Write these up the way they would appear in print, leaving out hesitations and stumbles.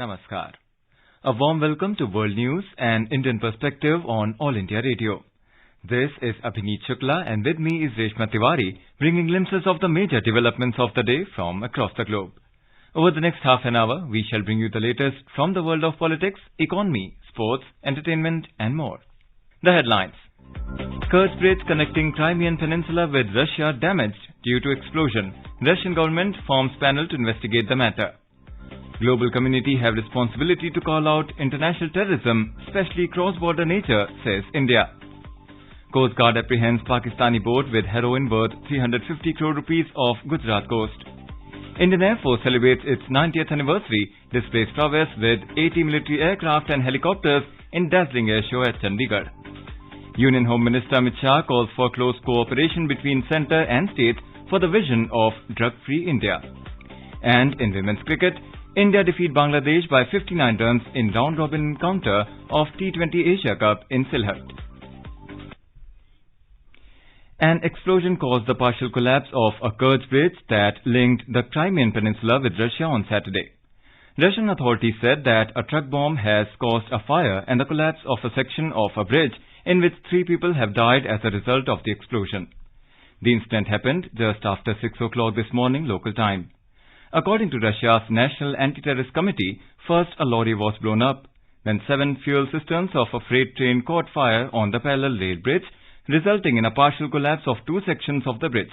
Namaskar. A warm welcome to World News and Indian Perspective on All India Radio. This is Abhineet Shukla and with me is Reshma Tiwari, bringing glimpses of the major developments of the day from across the globe. Over the next half an hour, we shall bring you the latest from the world of politics, economy, sports, entertainment and more. The headlines. Kerch Bridge connecting Crimean Peninsula with Russia damaged due to explosion. Russian government forms panel to investigate the matter. Global community have responsibility to call out international terrorism, especially cross-border nature, says India. Coast Guard apprehends Pakistani boat with heroin worth 350 crore rupees off Gujarat coast. Indian Air Force celebrates its 90th anniversary, displays prowess with 80 military aircraft and helicopters in dazzling air show at Chandigarh. Union Home Minister Amit Shah calls for close cooperation between centre and states for the vision of drug-free India. And in women's cricket, India defeat Bangladesh by 59 runs in round-robin encounter of T20 Asia Cup in Sylhet. An explosion caused the partial collapse of a Kerch bridge that linked the Crimean Peninsula with Russia on Saturday. Russian authorities said that a truck bomb has caused a fire and the collapse of a section of a bridge in which 3 people have died as a result of the explosion. The incident happened just after 6 o'clock this morning local time. According to Russia's National Anti-Terrorist Committee, first a lorry was blown up, then 7 fuel cisterns of a freight train caught fire on the parallel rail bridge, resulting in a partial collapse of 2 sections of the bridge.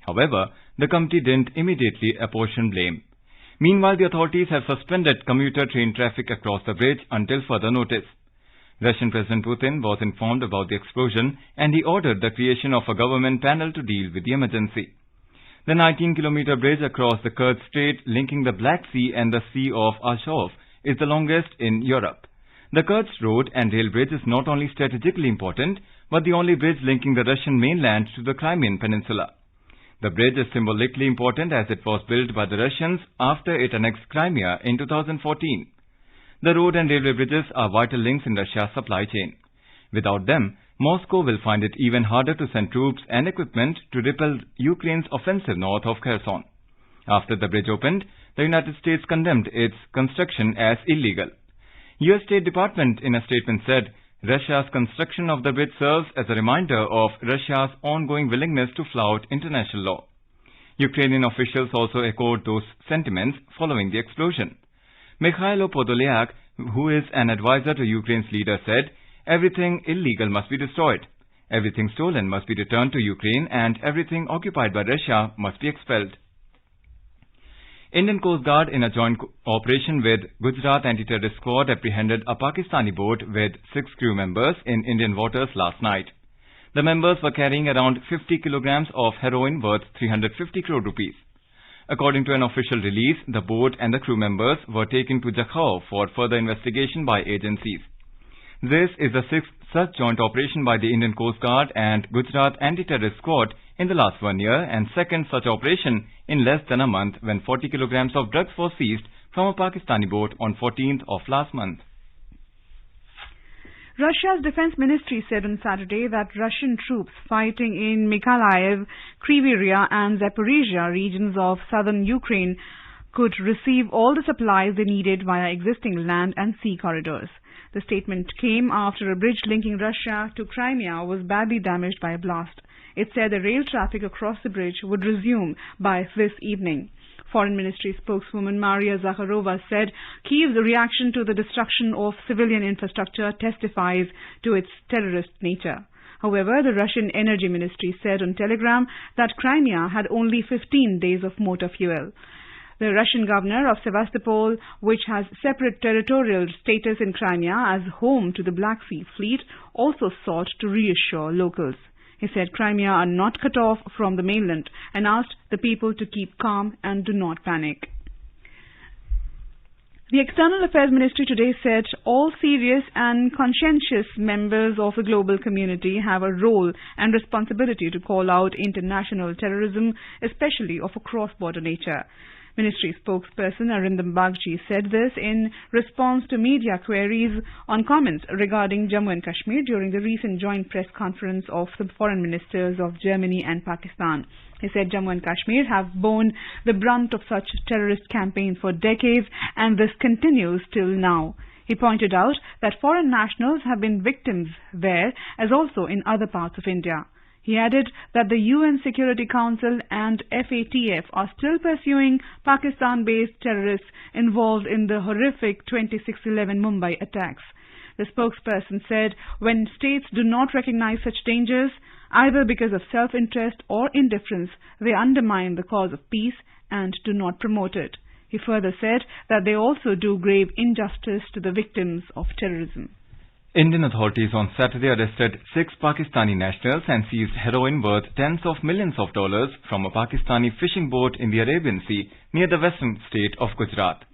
However, the committee didn't immediately apportion blame. Meanwhile, the authorities have suspended commuter train traffic across the bridge until further notice. Russian President Putin was informed about the explosion and he ordered the creation of a government panel to deal with the emergency. The 19-kilometer bridge across the Kerch Strait linking the Black Sea and the Sea of Azov is the longest in Europe. The Kerch Road and rail bridge is not only strategically important, but the only bridge linking the Russian mainland to the Crimean Peninsula. The bridge is symbolically important as it was built by the Russians after it annexed Crimea in 2014. The road and railway bridges are vital links in Russia's supply chain. Without them, Moscow will find it even harder to send troops and equipment to repel Ukraine's offensive north of Kherson. After the bridge opened, the United States condemned its construction as illegal. U.S. State Department in a statement said, Russia's construction of the bridge serves as a reminder of Russia's ongoing willingness to flout international law. Ukrainian officials also echoed those sentiments following the explosion. Mikhailo Podolyak, who is an advisor to Ukraine's leader, said, everything illegal must be destroyed, everything stolen must be returned to Ukraine, and everything occupied by Russia must be expelled. Indian Coast Guard in a joint operation with Gujarat Anti-Terrorist Squad apprehended a Pakistani boat with 6 crew members in Indian waters last night. The members were carrying around 50 kilograms of heroin worth 350 crore rupees. According to an official release, the boat and the crew members were taken to Jakhau for further investigation by agencies. This is the 6th such joint operation by the Indian Coast Guard and Gujarat Anti-Terrorist Squad in the last 1 year and 2nd such operation in less than a month when 40 kilograms of drugs were seized from a Pakistani boat on 14th of last month. Russia's defense ministry said on Saturday that Russian troops fighting in Mykolaiv, Kryvyi and Zaporizhia regions of southern Ukraine could receive all the supplies they needed via existing land and sea corridors. The statement came after a bridge linking Russia to Crimea was badly damaged by a blast. It said the rail traffic across the bridge would resume by this evening. Foreign Ministry spokeswoman Maria Zakharova said Kyiv's reaction to the destruction of civilian infrastructure testifies to its terrorist nature. However, the Russian Energy Ministry said on Telegram that Crimea had only 15 days of motor fuel. The Russian governor of Sevastopol, which has separate territorial status in Crimea as home to the Black Sea Fleet, also sought to reassure locals. He said Crimea are not cut off from the mainland and asked the people to keep calm and do not panic. The External Affairs Ministry today said all serious and conscientious members of the global community have a role and responsibility to call out international terrorism, especially of a cross-border nature. Ministry spokesperson Arindam Bagchi said this in response to media queries on comments regarding Jammu and Kashmir during the recent joint press conference of the foreign ministers of Germany and Pakistan. He said Jammu and Kashmir have borne the brunt of such terrorist campaigns for decades, and this continues till now. He pointed out that foreign nationals have been victims there as also in other parts of India. He added that the UN Security Council and FATF are still pursuing Pakistan-based terrorists involved in the horrific 26/11 Mumbai attacks. The spokesperson said when states do not recognize such dangers, either because of self-interest or indifference, they undermine the cause of peace and do not promote it. He further said that they also do grave injustice to the victims of terrorism. Indian authorities on Saturday arrested 6 Pakistani nationals and seized heroin worth tens of millions of dollars from a Pakistani fishing boat in the Arabian Sea near the western state of Gujarat.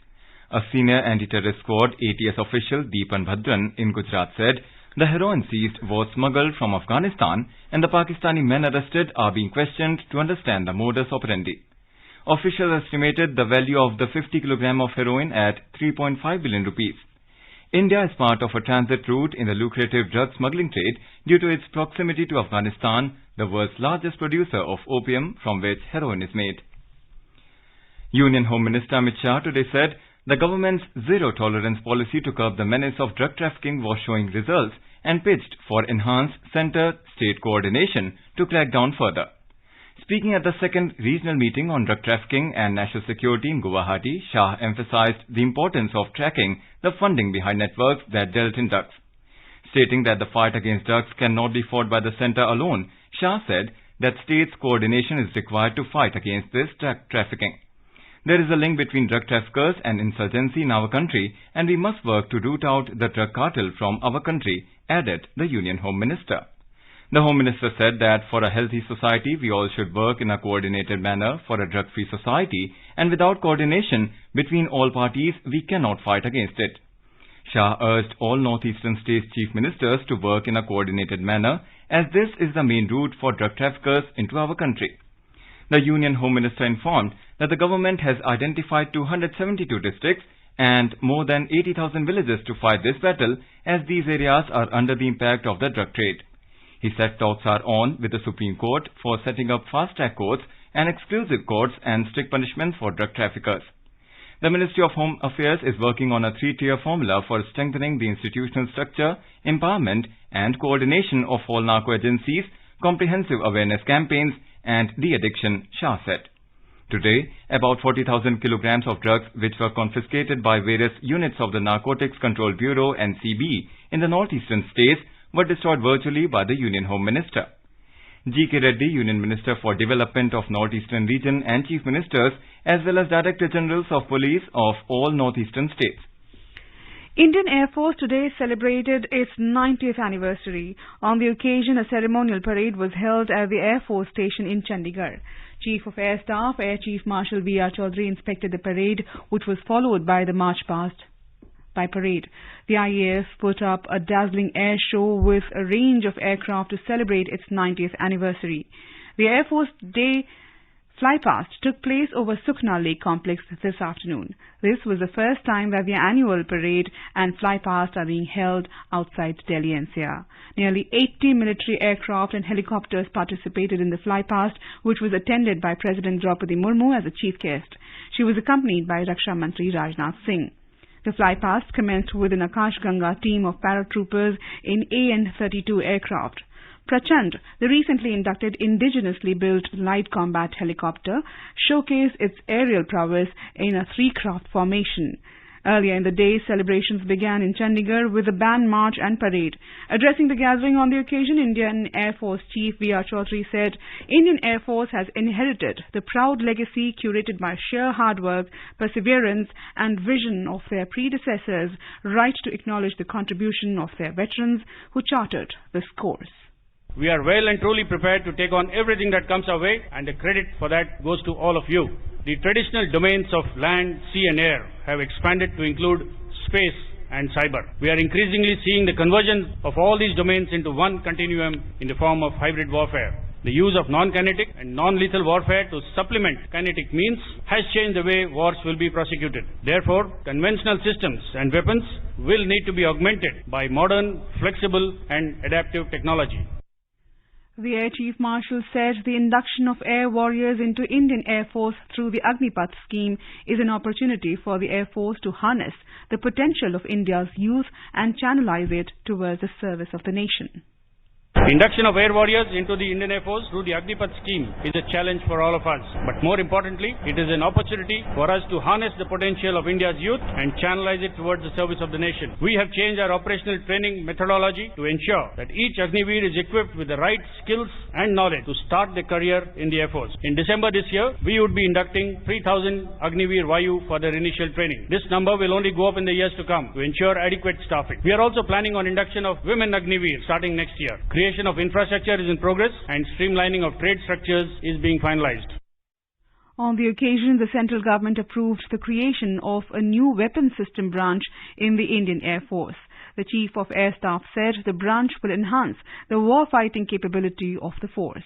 A senior anti-terrorist squad ATS official Deepan Bhadran in Gujarat said the heroin seized was smuggled from Afghanistan and the Pakistani men arrested are being questioned to understand the modus operandi. Officials estimated the value of the 50 kg of heroin at 3.5 billion rupees. India is part of a transit route in the lucrative drug smuggling trade due to its proximity to Afghanistan, the world's largest producer of opium from which heroin is made. Union Home Minister Amit Shah today said the government's zero-tolerance policy to curb the menace of drug trafficking was showing results and pitched for enhanced center-state coordination to crack down further. Speaking at the second regional meeting on drug trafficking and national security in Guwahati, Shah emphasized the importance of tracking the funding behind networks that dealt in drugs. Stating that the fight against drugs cannot be fought by the centre alone, Shah said that states' coordination is required to fight against this drug trafficking. There is a link between drug traffickers and insurgency in our country, and we must work to root out the drug cartel from our country, added the Union Home Minister. The Home Minister said that for a healthy society, we all should work in a coordinated manner for a drug-free society, and without coordination between all parties, we cannot fight against it. Shah urged all northeastern states' chief ministers to work in a coordinated manner, as this is the main route for drug traffickers into our country. The Union Home Minister informed that the government has identified 272 districts and more than 80,000 villages to fight this battle, as these areas are under the impact of the drug trade. He said talks are on with the Supreme Court for setting up fast-track courts and exclusive courts and strict punishments for drug traffickers. The Ministry of Home Affairs is working on a 3-tier formula for strengthening the institutional structure, empowerment and coordination of all narco agencies, comprehensive awareness campaigns and de-addiction, Shah said. Today, about 40,000 kilograms of drugs which were confiscated by various units of the Narcotics Control Bureau (NCB) in the northeastern states were destroyed virtually by the Union Home Minister. G.K. Reddy, Union Minister for Development of Northeastern Region and Chief Ministers, as well as Director Generals of Police of all northeastern states. Indian Air Force today celebrated its 90th anniversary. On the occasion, a ceremonial parade was held at the Air Force Station in Chandigarh. Chief of Air Staff, Air Chief Marshal V.R. Chaudhary inspected the parade, which was followed by the march past by parade. The IAF put up a dazzling air show with a range of aircraft to celebrate its 90th anniversary. The Air Force Day flypast took place over Sukhna Lake Complex this afternoon. This was the first time that the annual parade and flypast are being held outside Delhi NCR. Nearly 80 military aircraft and helicopters participated in the flypast, which was attended by President Draupadi Murmu as a chief guest. She was accompanied by Raksha Mantri Rajnath Singh. The flypast commenced with an Akash Ganga team of paratroopers in AN-32 aircraft. Prachand, the recently inducted indigenously built light combat helicopter, showcased its aerial prowess in a 3-craft formation. Earlier in the day, celebrations began in Chandigarh with a band march and parade. Addressing the gathering on the occasion, Indian Air Force Chief V.R. Chaudhary said, Indian Air Force has inherited the proud legacy curated by sheer hard work, perseverance and vision of their predecessors, right to acknowledge the contribution of their veterans who charted this course. We are well and truly prepared to take on everything that comes our way, and the credit for that goes to all of you. The traditional domains of land, sea and air have expanded to include space and cyber. We are increasingly seeing the conversion of all these domains into one continuum in the form of hybrid warfare. The use of non-kinetic and non-lethal warfare to supplement kinetic means has changed the way wars will be prosecuted. Therefore, conventional systems and weapons will need to be augmented by modern, flexible and adaptive technology. The Air Chief Marshal said the induction of air warriors into Indian Air Force through the Agnipath scheme is an opportunity for the Air Force to harness the potential of India's youth and channelize it towards the service of the nation. Induction of air warriors into the Indian Air Force through the Agnipath scheme is a challenge for all of us. But more importantly, it is an opportunity for us to harness the potential of India's youth and channelize it towards the service of the nation. We have changed our operational training methodology to ensure that each Agniveer is equipped with the right skills and knowledge to start their career in the Air Force. In December this year, we would be inducting 3,000 Agniveer Vayu for their initial training. This number will only go up in the years to come to ensure adequate staffing. We are also planning on induction of women Agniveer starting next year. Creation of infrastructure is in progress and streamlining of trade structures is being finalized. On the occasion, the central government approved the creation of a new weapons system branch in the Indian Air Force. The Chief of Air Staff said the branch will enhance the war-fighting capability of the force.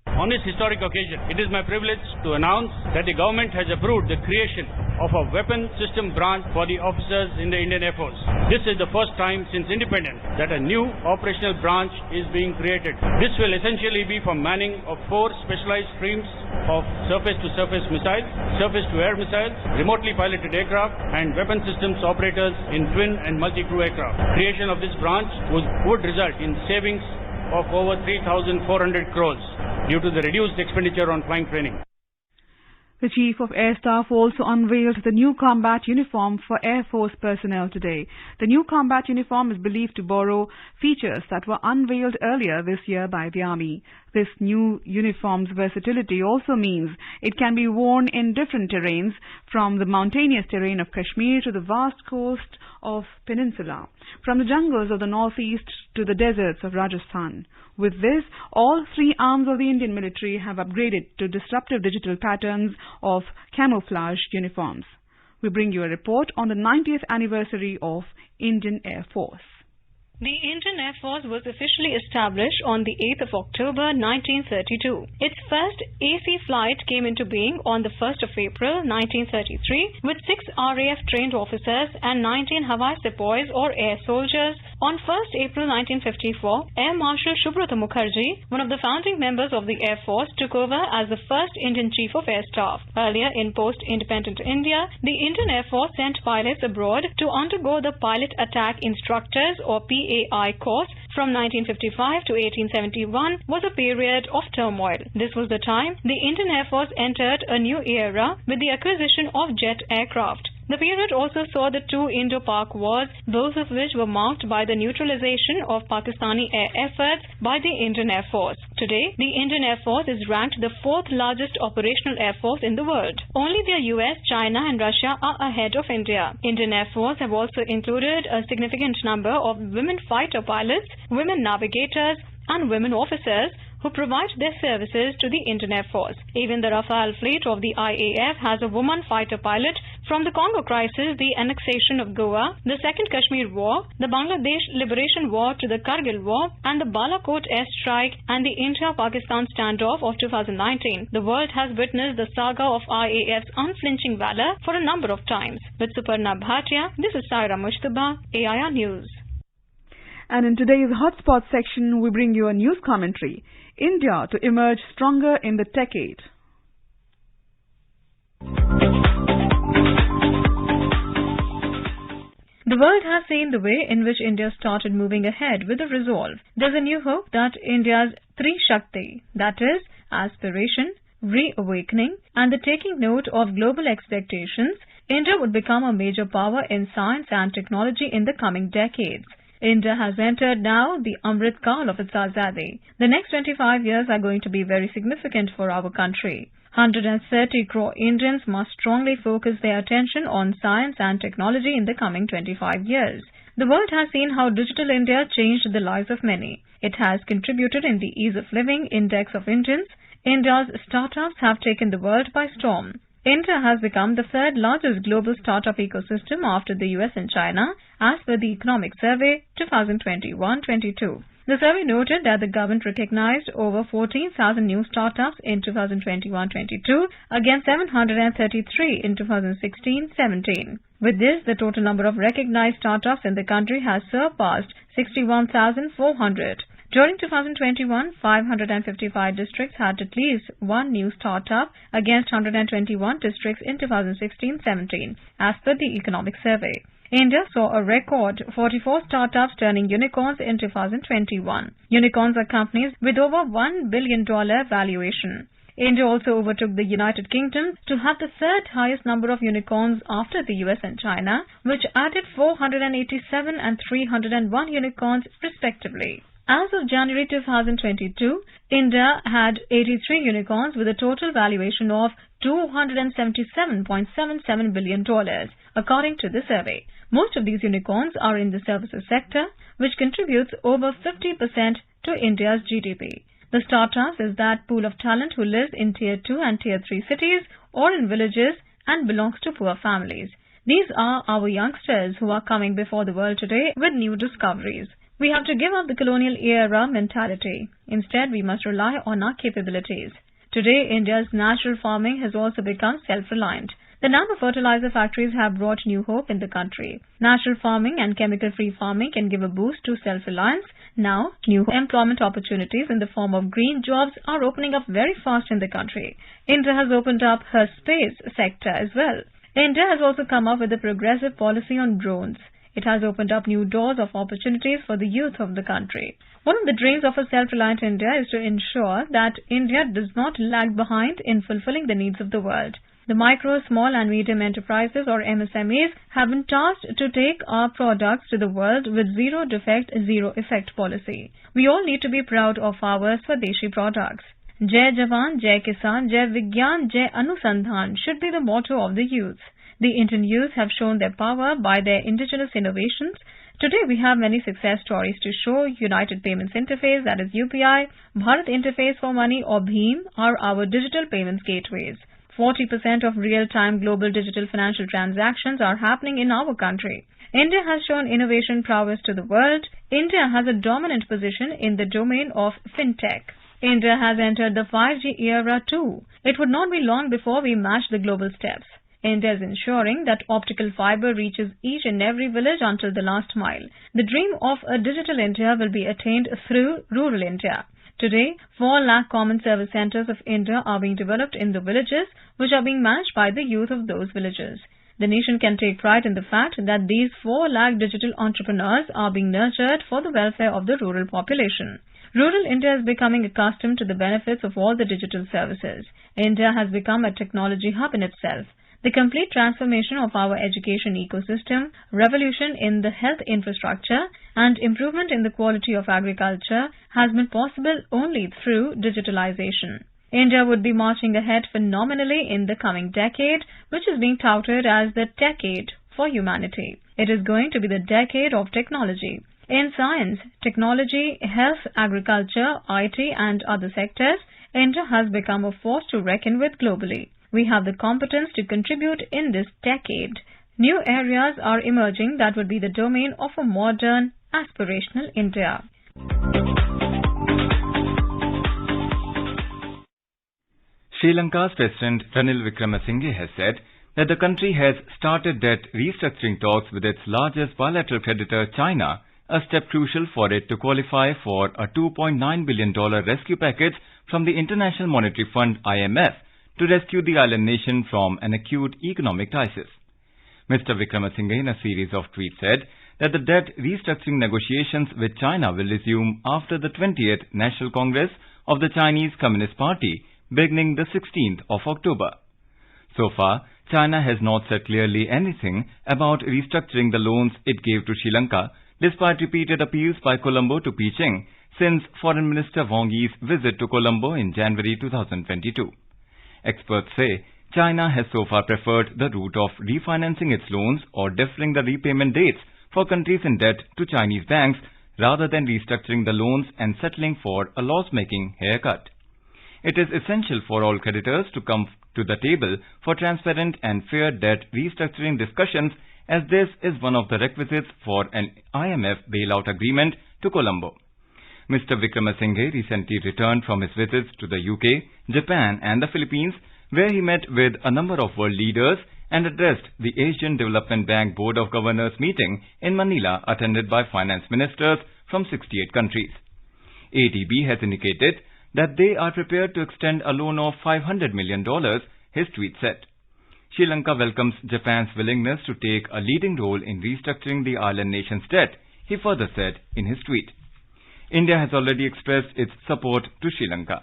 On this historic occasion, it is my privilege to announce that the government has approved the creation of a weapon system branch for the officers in the Indian Air Force. This is the first time since independence that a new operational branch is being created. This will essentially be for manning of 4 specialized streams of surface-to-surface missiles, surface-to-air missiles, remotely piloted aircraft, and weapon systems operators in twin and multi-crew aircraft. Creation of this branch would result in savings of over 3,400 crores due to the reduced expenditure on flying training. The Chief of Air Staff also unveiled the new combat uniform for Air Force personnel today. The new combat uniform is believed to borrow features that were unveiled earlier this year by the Army. This new uniform's versatility also means it can be worn in different terrains, from the mountainous terrain of Kashmir to the vast coast of Peninsula, from the jungles of the northeast to the deserts of Rajasthan. With this, all 3 arms of the Indian military have upgraded to disruptive digital patterns of camouflage uniforms. We bring you a report on the 90th anniversary of Indian Air Force. The Indian Air Force was officially established on the 8th of October 1932. Its first AC flight came into being on the 1st of April 1933 with 6 RAF trained officers and 19 Hawai Sepoys or air soldiers. On 1st April 1954, Air Marshal Subrata Mukherjee, one of the founding members of the Air Force, took over as the first Indian Chief of Air Staff. Earlier in post-independent India, the Indian Air Force sent pilots abroad to undergo the Pilot Attack Instructors or PAI course. From 1955 to 1871 was a period of turmoil. This was the time the Indian Air Force entered a new era with the acquisition of jet aircraft. The period also saw the 2 Indo-Pak wars, both of which were marked by the neutralization of Pakistani air efforts by the Indian Air Force. Today, the Indian Air Force is ranked the 4th largest operational air force in the world. Only the US, China and Russia are ahead of India. Indian Air Force have also included a significant number of women fighter pilots, women navigators and women officers who provide their services to the Indian Air Force. Even the Rafale fleet of the IAF has a woman fighter pilot. From the Congo crisis, the annexation of Goa, the Second Kashmir War, the Bangladesh Liberation War to the Kargil War, and the Balakot airstrike and the India-Pakistan standoff of 2019, the world has witnessed the saga of IAF's unflinching valor for a number of times. With Suparna Bhatia, this is Saira Mushtaba, AIR News. And in today's Hotspot section, we bring you a news commentary. India to emerge stronger in the tech age. The world has seen the way in which India started moving ahead with a resolve. There's a new hope that India's Tri Shakti, that is, aspiration, reawakening, and the taking note of global expectations, India would become a major power in science and technology in the coming decades. India has entered now the Amrit Kaal of its Azadi. The next 25 years are going to be very significant for our country. 130 crore Indians must strongly focus their attention on science and technology in the coming 25 years. The world has seen how Digital India changed the lives of many. It has contributed in the ease of living index of Indians. India's startups have taken the world by storm. India has become the 3rd largest global startup ecosystem after the US and China, as per the Economic Survey 2021-22. The survey noted that the government recognized over 14,000 new startups in 2021-22 against 733 in 2016-17. With this, the total number of recognized startups in the country has surpassed 61,400. During 2021, 555 districts had at least one new startup against 121 districts in 2016-17, as per the Economic Survey. India saw a record 44 startups turning unicorns in 2021. Unicorns are companies with over $1 billion valuation. India also overtook the United Kingdom to have the third highest number of unicorns after the US and China, which added 487 and 301 unicorns respectively. As of January 2022, India had 83 unicorns with a total valuation of $277.77 billion, according to the survey. Most of these unicorns are in the services sector, which contributes over 50% to India's GDP. The startups is that pool of talent who lives in Tier 2 and Tier 3 cities or in villages and belongs to poor families. These are our youngsters who are coming before the world today with new discoveries. We have to give up the colonial era mentality. Instead, we must rely on our capabilities. Today, India's natural farming has also become self-reliant. The nano fertilizer factories have brought new hope in the country. Natural farming and chemical-free farming can give a boost to self-reliance. Now, new employment opportunities in the form of green jobs are opening up very fast in the country. India has opened up her space sector as well. India has also come up with a progressive policy on drones. It has opened up new doors of opportunities for the youth of the country. One of the dreams of a self-reliant India is to ensure that India does not lag behind in fulfilling the needs of the world. The micro, small and medium enterprises or MSMEs have been tasked to take our products to the world with zero defect, zero effect policy. We all need to be proud of our Swadeshi products. Jai Jawan, Jai Kisan, Jai Vigyan, Jai Anusandhan should be the motto of the youth. The Indian youth have shown their power by their indigenous innovations. Today we have many success stories to show. United Payments Interface, that is UPI, Bharat Interface for Money or BHIM are our digital payments gateways. 40% of real-time global digital financial transactions are happening in our country. India has shown innovation prowess to the world. India has a dominant position in the domain of fintech. India has entered the 5G era too. It would not be long before we match the global steps. India is ensuring that optical fiber reaches each and every village until the last mile. The dream of a digital India will be attained through rural India. Today, 4 lakh common service centers of India are being developed in the villages, which are being managed by the youth of those villages. The nation can take pride in the fact that these 4 lakh digital entrepreneurs are being nurtured for the welfare of the rural population. Rural India is becoming accustomed to the benefits of all the digital services. India has become a technology hub in itself. The complete transformation of our education ecosystem, revolution in the health infrastructure, and improvement in the quality of agriculture has been possible only through digitalization. India would be marching ahead phenomenally in the coming decade, which is being touted as the decade for humanity. It is going to be the decade of technology. In science, technology, health, agriculture, IT, and other sectors, India has become a force to reckon with globally. We have the competence to contribute in this decade. New areas are emerging that would be the domain of a modern, aspirational India. Sri Lanka's President Ranil Wickremesinghe has said that the country has started debt restructuring talks with its largest bilateral creditor, China, a step crucial for it to qualify for a $2.9 billion rescue package from the International Monetary Fund (IMF) to rescue the island nation from an acute economic crisis. Mr. Wickremesinghe, in a series of tweets, said that the debt restructuring negotiations with China will resume after the 20th National Congress of the Chinese Communist Party, beginning the 16th of October. So far, China has not said clearly anything about restructuring the loans it gave to Sri Lanka, despite repeated appeals by Colombo to Beijing since Foreign Minister Wang Yi's visit to Colombo in January 2022. Experts say China has so far preferred the route of refinancing its loans or deferring the repayment dates for countries in debt to Chinese banks rather than restructuring the loans and settling for a loss-making haircut. It is essential for all creditors to come to the table for transparent and fair debt restructuring discussions, as this is one of the requisites for an IMF bailout agreement to Colombo. Mr. Wickremesinghe recently returned from his visits to the UK, Japan and the Philippines, where he met with a number of world leaders and addressed the Asian Development Bank Board of Governors meeting in Manila, attended by finance ministers from 68 countries. ADB has indicated that they are prepared to extend a loan of $500 million, his tweet said. Sri Lanka welcomes Japan's willingness to take a leading role in restructuring the island nation's debt, he further said in his tweet. India has already expressed its support to Sri Lanka.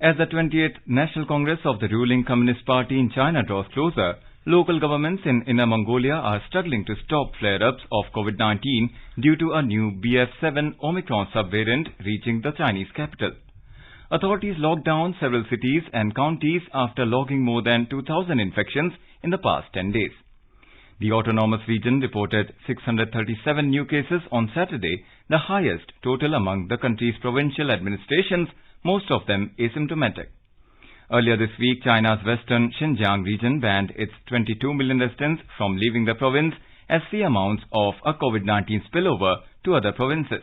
As the 20th National Congress of the ruling Communist Party in China draws closer, local governments in Inner Mongolia are struggling to stop flare-ups of COVID-19 due to a new BF7 Omicron subvariant reaching the Chinese capital. Authorities locked down several cities and counties after logging more than 2,000 infections in the past 10 days. The autonomous region reported 637 new cases on Saturday, the highest total among the country's provincial administrations, most of them asymptomatic. Earlier this week, China's western Xinjiang region banned its 22 million residents from leaving the province as fear mounts of a COVID-19 spillover to other provinces.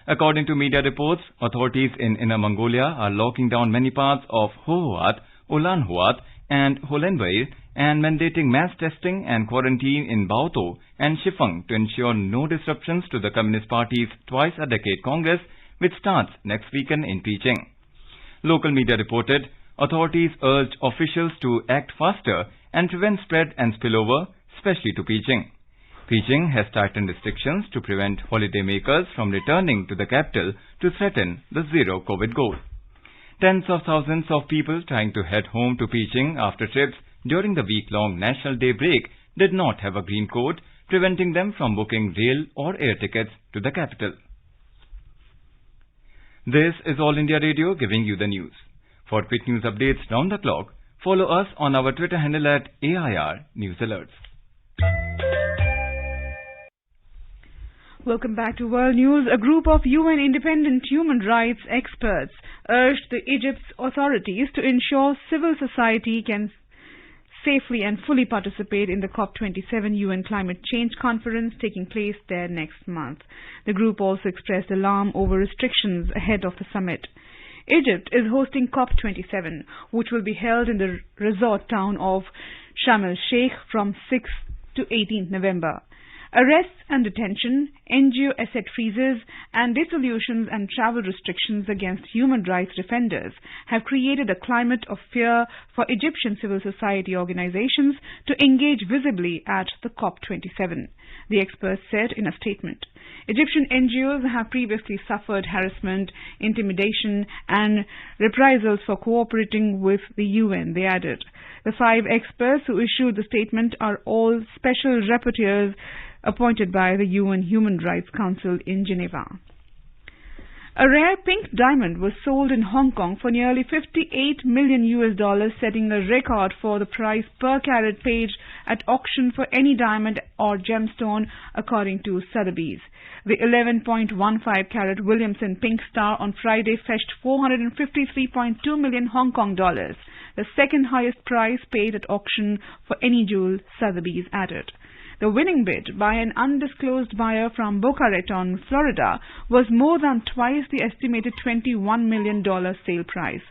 According to media reports, authorities in Inner Mongolia are locking down many parts of Hohoat, Ulanhuat and Holenvai and mandating mass testing and quarantine in Baotou and Shifeng to ensure no disruptions to the Communist Party's twice-a-decade Congress, which starts next weekend in Beijing. Local media reported authorities urged officials to act faster and prevent spread and spillover, especially to Beijing. Beijing has tightened restrictions to prevent holidaymakers from returning to the capital to threaten the zero COVID goal. Tens of thousands of people trying to head home to Beijing after trips during the week-long National Day break did not have a green code, preventing them from booking rail or air tickets to the capital. This is All India Radio giving you the news. For quick news updates round the clock, follow us on our Twitter handle at AIR News Alerts. Welcome back to World News. A group of UN independent human rights experts urged the Egypt's authorities to ensure civil society can safely and fully participate in the COP27 UN Climate Change Conference taking place there next month. The group also expressed alarm over restrictions ahead of the summit. Egypt is hosting COP27, which will be held in the resort town of Sharm el-Sheikh from 6th to 18th November. Arrests and detention, NGO asset freezes, and dissolutions and travel restrictions against human rights defenders have created a climate of fear for Egyptian civil society organizations to engage visibly at the COP27, the experts said in a statement. Egyptian NGOs have previously suffered harassment, intimidation, and reprisals for cooperating with the UN, they added. The 5 experts who issued the statement are all special rapporteurs appointed by the UN Human Rights Council in Geneva. A rare pink diamond was sold in Hong Kong for nearly $58 million, setting a record for the price per carat paid at auction for any diamond or gemstone, according to Sotheby's. The 11.15 carat Williamson Pink Star on Friday fetched $453.2 million Hong Kong dollars, the second highest price paid at auction for any jewel, Sotheby's added. The winning bid by an undisclosed buyer from Boca Raton, Florida, was more than twice the estimated $21 million sale price.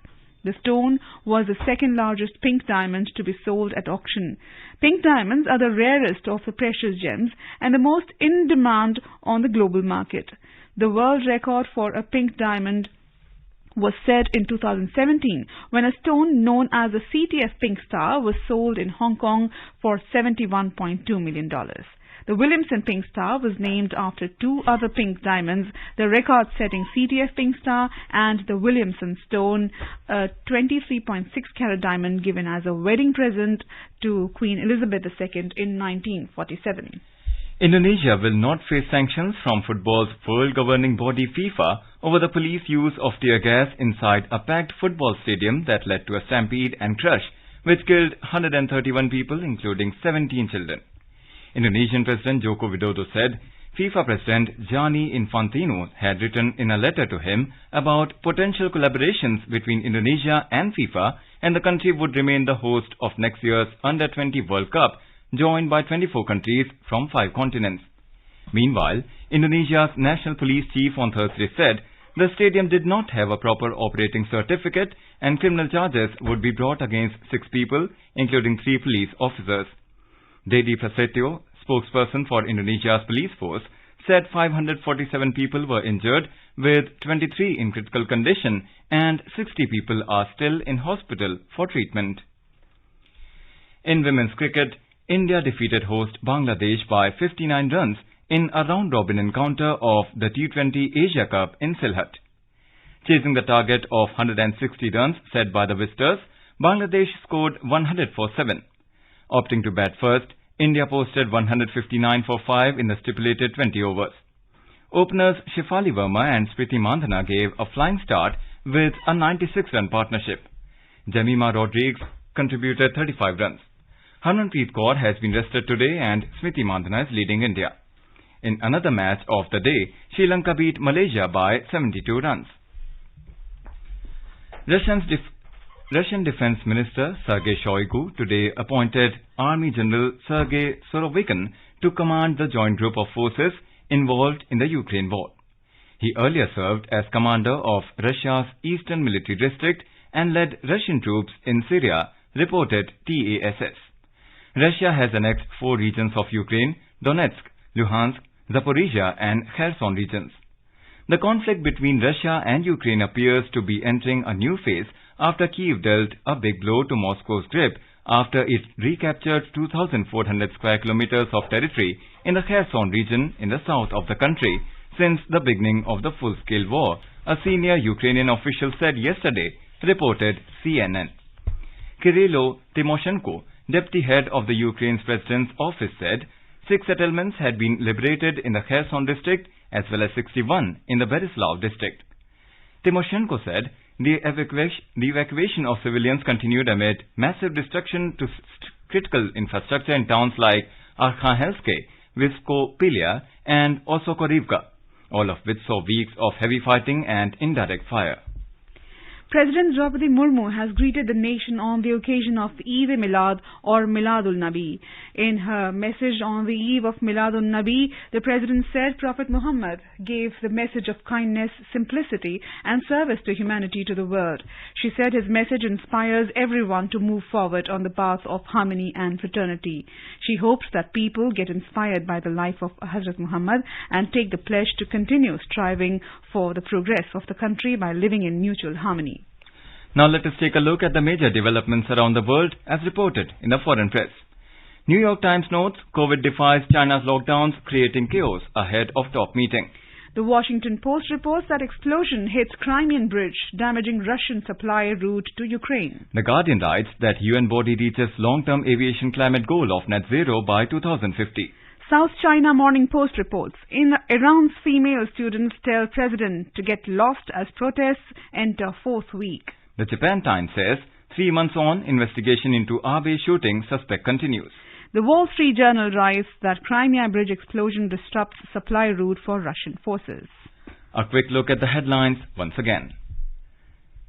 The stone was the second largest pink diamond to be sold at auction. Pink diamonds are the rarest of the precious gems and the most in demand on the global market. The world record for a pink diamond was set in 2017 when a stone known as the CTF Pink Star was sold in Hong Kong for $71.2 million. The Williamson Pink Star was named after 2 other pink diamonds, the record-setting CTF Pink Star and the Williamson Stone, a 23.6 carat diamond given as a wedding present to Queen Elizabeth II in 1947. Indonesia will not face sanctions from football's world governing body FIFA over the police use of tear gas inside a packed football stadium that led to a stampede and crush, which killed 131 people, including 17 children. Indonesian President Joko Widodo said FIFA President Gianni Infantino had written in a letter to him about potential collaborations between Indonesia and FIFA, and the country would remain the host of next year's Under-20 World Cup, joined by 24 countries from 5 continents. Meanwhile, Indonesia's National Police Chief on Thursday said the stadium did not have a proper operating certificate and criminal charges would be brought against 6 people, including 3 police officers. Dedi Prasetyo, spokesperson for Indonesia's police force, said 547 people were injured, with 23 in critical condition and 60 people are still in hospital for treatment. In women's cricket, India defeated host Bangladesh by 59 runs in a round-robin encounter of the T20 Asia Cup in Sylhet. Chasing the target of 160 runs set by the visitors, Bangladesh scored 100 for 7. Opting to bat first, India posted 159 for 5 in the stipulated 20 overs. Openers Shefali Verma and Smriti Mandhana gave a flying start with a 96-run partnership. Jemima Rodriguez contributed 35 runs. Harmanpreet Kaur has been rested today and Smriti Mandhana is leading India. In another match of the day, Sri Lanka beat Malaysia by 72 runs. Russian Defense Minister Sergei Shoigu today appointed Army General Sergei Surovikin to command the joint group of forces involved in the Ukraine war. He earlier served as commander of Russia's Eastern Military District and led Russian troops in Syria, reported TASS. Russia has annexed 4 regions of Ukraine: Donetsk, Luhansk, Zaporizhia and Kherson regions. The conflict between Russia and Ukraine appears to be entering a new phase after Kyiv dealt a big blow to Moscow's grip after it recaptured 2,400 square kilometers of territory in the Kherson region in the south of the country since the beginning of the full-scale war, a senior Ukrainian official said yesterday, reported CNN. Kirilo Tymoshenko, deputy head of the Ukraine's president's office, said 6 settlements had been liberated in the Kherson district as well as 61 in the Berislav district. Tymoshenko said the evacuation of civilians continued amid massive destruction to critical infrastructure in towns like Arkhangelsk, Vyskopilia and Osokorivka, all of which saw weeks of heavy fighting and indirect fire. President Draupadi Murmu has greeted the nation on the occasion of Eid-e-Milad or Miladul-Nabi. In her message on the eve of Miladul-Nabi, the President said Prophet Muhammad gave the message of kindness, simplicity and service to humanity to the world. She said his message inspires everyone to move forward on the path of harmony and fraternity. She hopes that people get inspired by the life of Hazrat Muhammad and take the pledge to continue striving for the progress of the country by living in mutual harmony. Now let us take a look at the major developments around the world as reported in the foreign press. New York Times notes COVID defies China's lockdowns, creating chaos ahead of top meeting. The Washington Post reports that explosion hits Crimean bridge, damaging Russian supply route to Ukraine. The Guardian writes that UN body reaches long-term aviation climate goal of net zero by 2050. South China Morning Post reports, Iran's female students tell president to get lost as protests enter 4th week. The Japan Times says, 3 months on, investigation into Abe shooting suspect continues. The Wall Street Journal writes that Crimea bridge explosion disrupts supply route for Russian forces. A quick look at the headlines once again.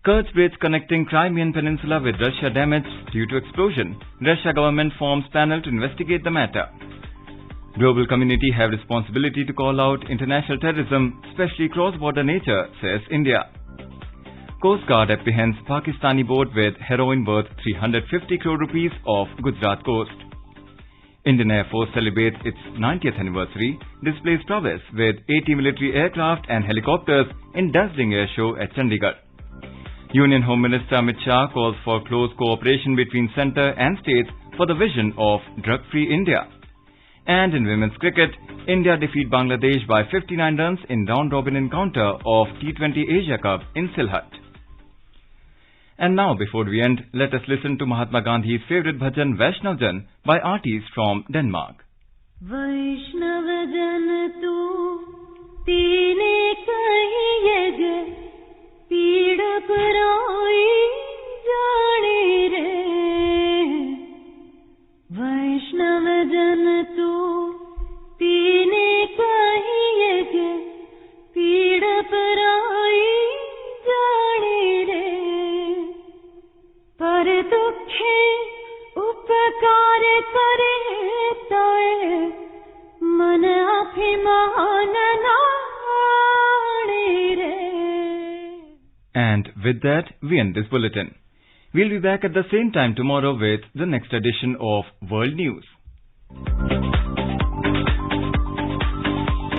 Kerch Bridge connecting Crimean Peninsula with Russia damaged due to explosion. Russia government forms panel to investigate the matter. Global community have responsibility to call out international terrorism, especially cross-border nature, says India. Coast Guard apprehends Pakistani boat with heroin worth 350 crore rupees off Gujarat coast. Indian Air Force celebrates its 90th anniversary, displays prowess with 80 military aircraft and helicopters in dazzling air show at Chandigarh. Union Home Minister Amit Shah calls for close cooperation between centre and states for the vision of drug-free India. And in women's cricket, India defeat Bangladesh by 59 runs in round-robin encounter of T20 Asia Cup in Sylhet. And now, before we end, let us listen to Mahatma Gandhi's favorite bhajan Vaishnav Jan by artists from Denmark. Vaishnav Jan tu teene kahi yaj peeda parai jaane re. Vaishnav Jan tu teene kahi yaj peeda parai jaane re. पर दुखे उपकार करे तोए मन अभिमान नाणे रे. And with that, we end this bulletin. We'll be back at the same time tomorrow with the next edition of World News.